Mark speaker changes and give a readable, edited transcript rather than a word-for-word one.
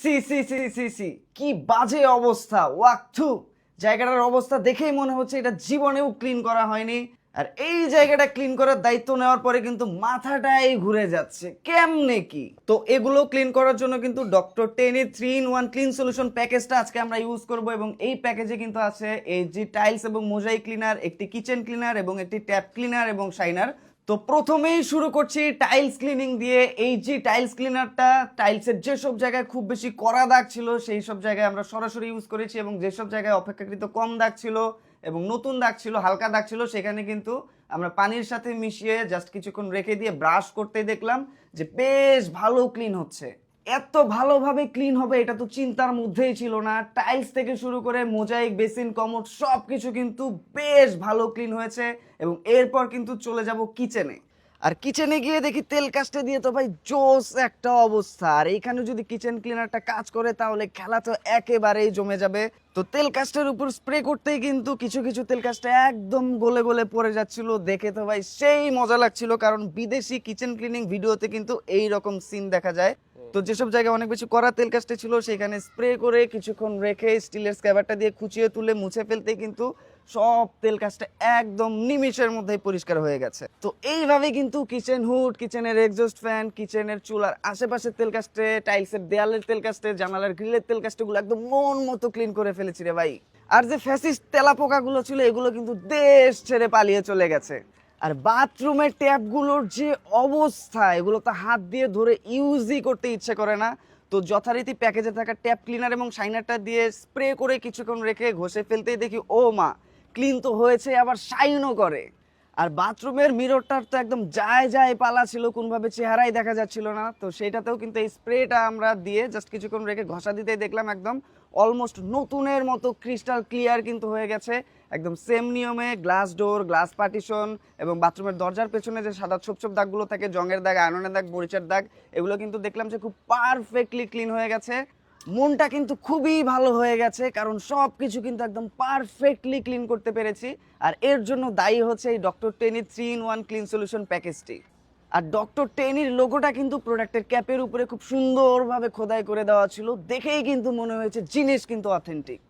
Speaker 1: C সি সি সি সি কি বাজে অবস্থা, ওয়াকথু জায়গাটার অবস্থা দেখেই মনে হচ্ছে এটা জীবনেও ক্লিন করা হয়নি। আর এই জায়গাটা ক্লিন করার দায়িত্ব নেওয়ার পরে কিন্তু মাথাটাই ঘুরে যাচ্ছে কেমনে কি। তো এগুলো ক্লিন করার জন্য কিন্তু ডক্টর টেনের 3-in-1 ক্লিন সলিউশন প্যাকেজটা আজকে আমরা ইউজ করব এবং এই প্যাকেজে কিন্তু আছে এইচজি টাইলস এবং মোজাইক ক্লিনার, একটি কিচেন ক্লিনার এবং একটি ট্যাপ ক্লিনার এবং শাইনার। তো প্রথমেই শুরু করছি টাইলস ক্লিনিং দিয়ে। এই যে টাইলস ক্লিনারটা টাইলসের যেসব জায়গায় খুব বেশি কড়া দাগ ছিল সেই সব জায়গায় আমরা সরাসরি ইউজ করেছি এবং যেসব জায়গায় অপেক্ষাকৃত কম দাগ ছিল এবং নতুন দাগ ছিল, হালকা দাগ ছিল, সেখানে কিন্তু আমরা পানির সাথে মিশিয়ে জাস্ট কিছুক্ষণ রেখে দিয়ে ব্রাশ করতে দেখলাম যে বেশ ভালো ক্লিন হচ্ছে। এত ভালোভাবে ক্লিন হবে এটা তো চিন্তার মধ্যেই ছিল না। টাইলস থেকে শুরু করে মোজাইক, বেসিন, কমোড সব কিছু কিন্তু বেশ ভালো ক্লিন হয়েছে এবং এরপর কিন্তু চলে যাব কিচেনে। আর কিচেনে গিয়ে দেখি তেল কাস্টে দিয়ে তো ভাই জোস একটা অবস্থা। আর এইখানে যদি কিচেন ক্লিনারটা কাজ করে তাহলে খেলা তো একেবারেই জমে যাবে। তো তেল কাস্টের উপর স্প্রে করতেই কিন্তু কিছু কিছু তেল কাস্টে একদম গলে গলে পড়ে যাচ্ছিল, দেখে তো ভাই সেই মজা লাগছিল। কারণ বিদেশি কিচেন ক্লিনিং ভিডিওতে কিন্তু এই রকম সিন দেখা যায়। তো যেসব জায়গায় অনেক বেশি কড়া তেল কাস্টে ছিল সেখানে স্প্রে করে কিছুক্ষণ রেখে স্টিলের স্ক্যাবারটা দিয়ে খুঁচিয়ে তুলে মুছে ফেলতেই কিন্তু সব তেল কাজটা একদম নিমিষের মধ্যেই পরিষ্কার হয়ে গেছে। তো এইভাবে কিন্তু কিচেন হুড, কিচেনের এক্সস্ট ফ্যান, কিচেনের চুলার আশেপাশের তেল কাস্টে, টাইলসের দেয়ালের তেল কাস্টে, জানালার গ্রিলের তেল কাস্টেগুলো একদম মন মতো ক্লিন করে ফেলেছি রে ভাই। আর যে ফ্যাসিস্ট তেলা পোকাগুলো ছিল এগুলো কিন্তু দেশ ছেড়ে পালিয়ে চলে গেছে। আর বাথরুমের ট্যাপগুলোর যে অবস্থা, এগুলো তো হাত দিয়ে ধরে ইউজই করতে ইচ্ছে করে না। তো যথারীতি প্যাকেজে থাকা ট্যাপ ক্লিনার এবং শাইনারটা দিয়ে স্প্রে করে কিছুক্ষণ রেখে ঘষে ফেলতেই দেখি ও মা, ক্লিন তো হয়েছে আবার শাইনও করে। আর বাথরুমের মিররটার তো একদম যায় যায় পালা ছিল, কোনোভাবে চেহারাই দেখা যাচ্ছিল না। তো সেটাতেও কিন্তু এই স্প্রেটা আমরা দিয়ে জাস্ট কিছুক্ষণ রেখে ঘষা দিতেই দেখলাম একদম অলমোস্ট নতুনের মতো ক্রিস্টাল ক্লিয়ার কিন্তু হয়ে গেছে। একদম সেম নিয়মে গ্লাস ডোর, গ্লাস পার্টিশন এবং বাথরুমের দরজার পেছনে যে সাদা ছোপ ছোপ দাগগুলো থাকে, জংয়ের দাগ, আয়রনের দাগ, মরিচের দাগ, এগুলো কিন্তু দেখলাম যে খুব পারফেক্টলি ক্লিন হয়ে গেছে। মনটা কিন্তু খুবই ভালো হয়ে গেছে কারণ সব কিছু কিন্তু একদম পারফেক্টলি ক্লিন করতে পেরেছি। আর এর জন্য দায়ী হচ্ছে এই ডক্টর টেনির 3-in-1 ক্লিন সলিউশন প্যাকেজটি। আর ডক্টর টেনির লোগোটা কিন্তু প্রোডাক্টের ক্যাপের উপরে খুব সুন্দরভাবে খোদাই করে দেওয়া ছিল, দেখেই কিন্তু মনে হয়েছে জিনিস কিন্তু অথেন্টিক।